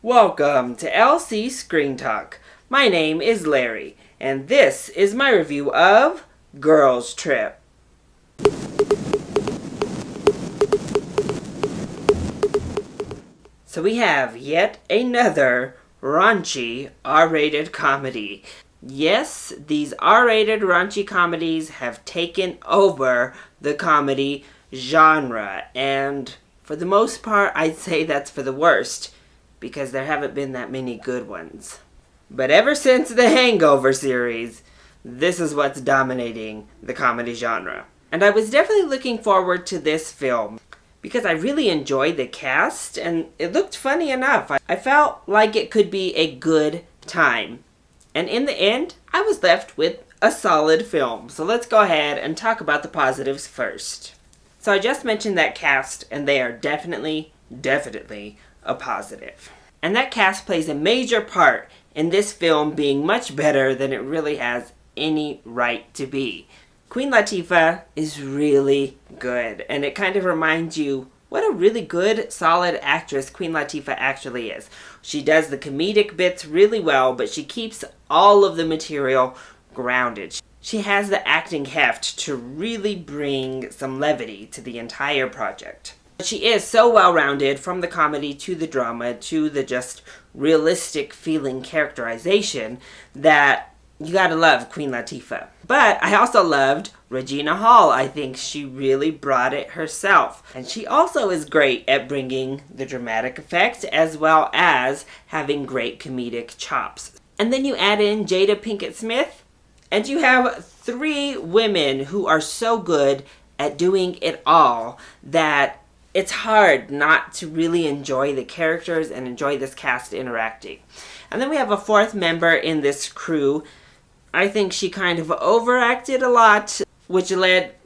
Welcome to LC Screen Talk. My name is Larry, and this is my review of Girls Trip. So we have yet another raunchy R-rated comedy. Yes, these R-rated raunchy comedies have taken over the comedy genre, and for the most part, I'd say that's for the worst, because there haven't been that many good ones. But ever since the Hangover series, this is what's dominating the comedy genre. And I was definitely looking forward to this film because I really enjoyed the cast and it looked funny enough. I felt like it could be a good time. And in the end, I was left with a solid film. So let's go ahead and talk about the positives first. So I just mentioned that cast, and they are definitely a positive. And that cast plays a major part in this film being much better than it really has any right to be. Queen Latifah is really good, and it kind of reminds you what a really good, solid actress Queen Latifah actually is. She does the comedic bits really well, but she keeps all of the material grounded. She has the acting heft to really bring some levity to the entire project. She is so well-rounded, from the comedy to the drama to the just realistic feeling characterization, that you gotta love Queen Latifah. But I also loved Regina Hall. I think she really brought it herself. And she also is great at bringing the dramatic effect as well as having great comedic chops. And then you add in Jada Pinkett Smith, and you have three women who are so good at doing it all that it's hard not to really enjoy the characters and enjoy this cast interacting. And then we have a fourth member in this crew. I think she kind of overacted a lot, which led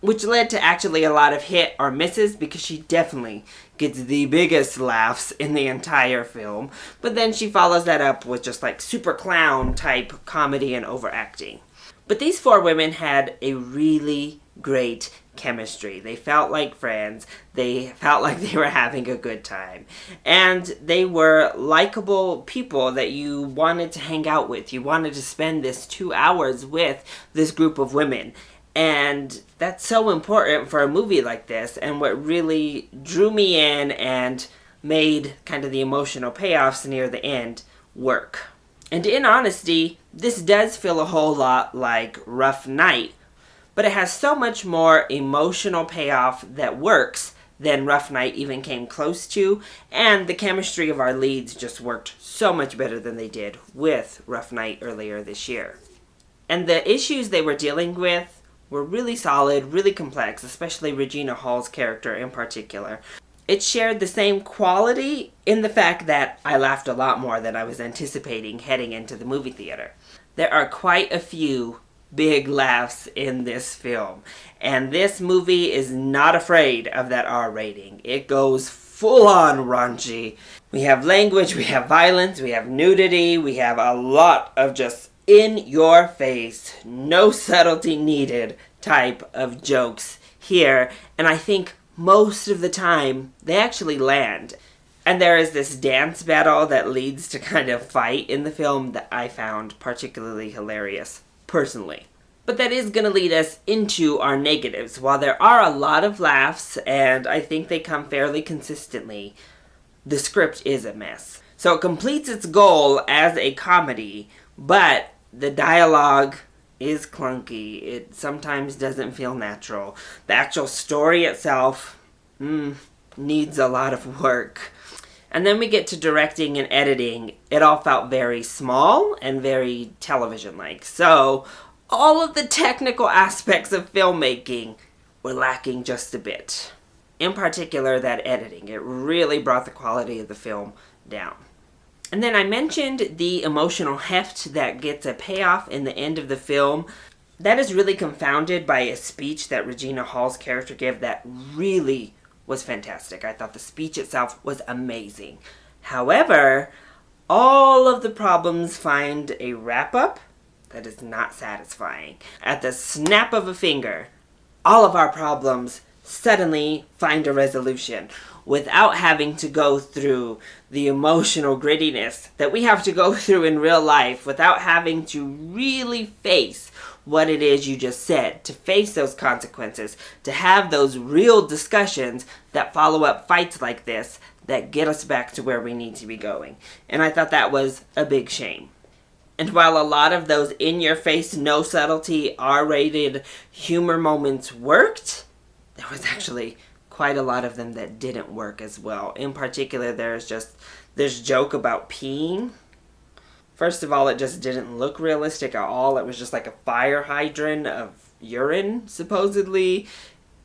to actually a lot of hit or misses, because she definitely gets the biggest laughs in the entire film. But then she follows that up with just like super clown type comedy and overacting. But these four women had a really great chemistry. They felt like friends. They felt like they were having a good time. And they were likable people that you wanted to hang out with. You wanted to spend this 2 hours with this group of women. And that's so important for a movie like this, and what really drew me in and made kind of the emotional payoffs near the end work. And in honesty, this does feel a whole lot like Rough Night, but it has so much more emotional payoff that works than Rough Night even came close to, and the chemistry of our leads just worked so much better than they did with Rough Night earlier this year. And the issues they were dealing with were really solid, really complex, especially Regina Hall's character in particular. It shared the same quality in the fact that I laughed a lot more than I was anticipating heading into the movie theater. There are quite a few big laughs in this film, and this movie is not afraid of that R rating. It goes full on raunchy. We have language, we have violence, we have nudity, we have a lot of just in your face, no subtlety needed type of jokes here, and I think most of the time they actually land. And there is this dance battle that leads to kind of fight in the film that I found particularly hilarious, personally. But that is going to lead us into our negatives. While there are a lot of laughs, and I think they come fairly consistently, the script is a mess. So it completes its goal as a comedy, but the dialogue is clunky. It sometimes doesn't feel natural. The actual story itself needs a lot of work. And then we get to directing and editing. It all felt very small and very television-like. So all of the technical aspects of filmmaking were lacking just a bit. In particular, that editing. It really brought the quality of the film down. And then I mentioned the emotional heft that gets a payoff in the end of the film. That is really confounded by a speech that Regina Hall's character gave that really was fantastic. I thought the speech itself was amazing. However, all of the problems find a wrap-up that is not satisfying. At the snap of a finger, all of our problems suddenly find a resolution. without having to go through the emotional grittiness that we have to go through in real life, without having to really face what it is you just said, to face those consequences, to have those real discussions that follow up fights like this that get us back to where we need to be going. And I thought that was a big shame. And while a lot of those in-your-face, no subtlety, R-rated humor moments worked, there was actually quite a lot of them that didn't work as well. In particular, there's joke about peeing. First of all, it just didn't look realistic at all. It was just like a fire hydrant of urine, supposedly.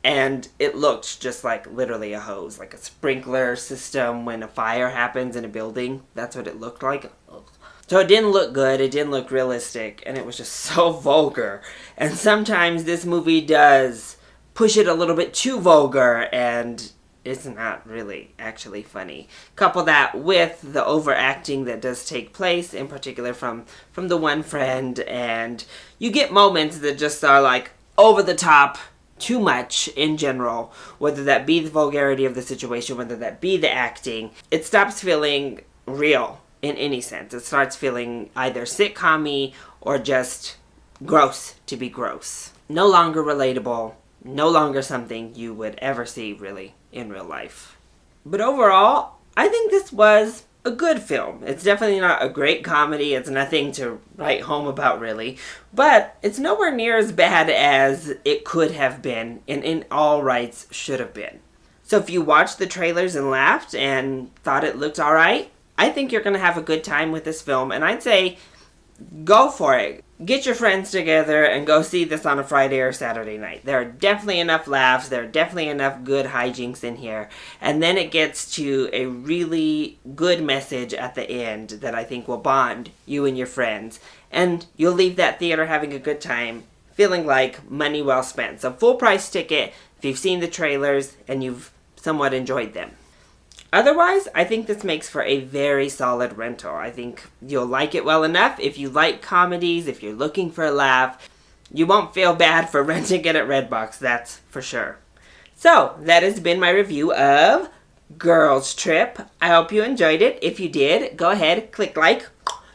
And it looked just like literally a hose, like a sprinkler system when a fire happens in a building. That's what it looked like. Ugh. So it didn't look good, it didn't look realistic, and it was just so vulgar. And sometimes this movie does push it a little bit too vulgar, and it's not really actually funny. Couple that with the overacting that does take place, in particular from the one friend, and you get moments that just are like over the top, too much in general, whether that be the vulgarity of the situation, whether that be the acting. It stops feeling real in any sense. It starts feeling either sitcom-y or just gross to be gross. No longer relatable, no longer something you would ever see really in real life. But overall, I think this was a good film. It's definitely not a great comedy. It's nothing to write home about really, but it's nowhere near as bad as it could have been and in all rights should have been. So if you watched the trailers and laughed and thought it looked alright, I think you're going to have a good time with this film, and I'd say go for it. Get your friends together and go see this on a Friday or Saturday night. There are definitely enough laughs, there are definitely enough good hijinks in here, and then it gets to a really good message at the end that I think will bond you and your friends, and you'll leave that theater having a good time, feeling like money well spent. So full price ticket if you've seen the trailers and you've somewhat enjoyed them. Otherwise, I think this makes for a very solid rental. I think you'll like it well enough. If you like comedies, if you're looking for a laugh, you won't feel bad for renting it at Redbox, that's for sure. So, that has been my review of Girls Trip. I hope you enjoyed it. If you did, go ahead, click like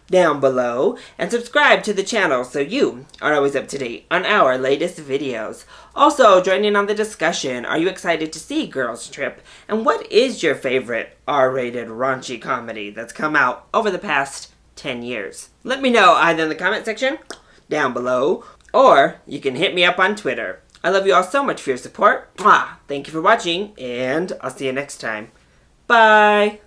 down below, and subscribe to the channel so you are always up to date on our latest videos. Also, join in on the discussion. Are you excited to see Girls Trip? And what is your favorite R-rated raunchy comedy that's come out over the past 10 years? Let me know either in the comment section down below, or you can hit me up on Twitter. I love you all so much for your support. Thank you for watching, and I'll see you next time. Bye!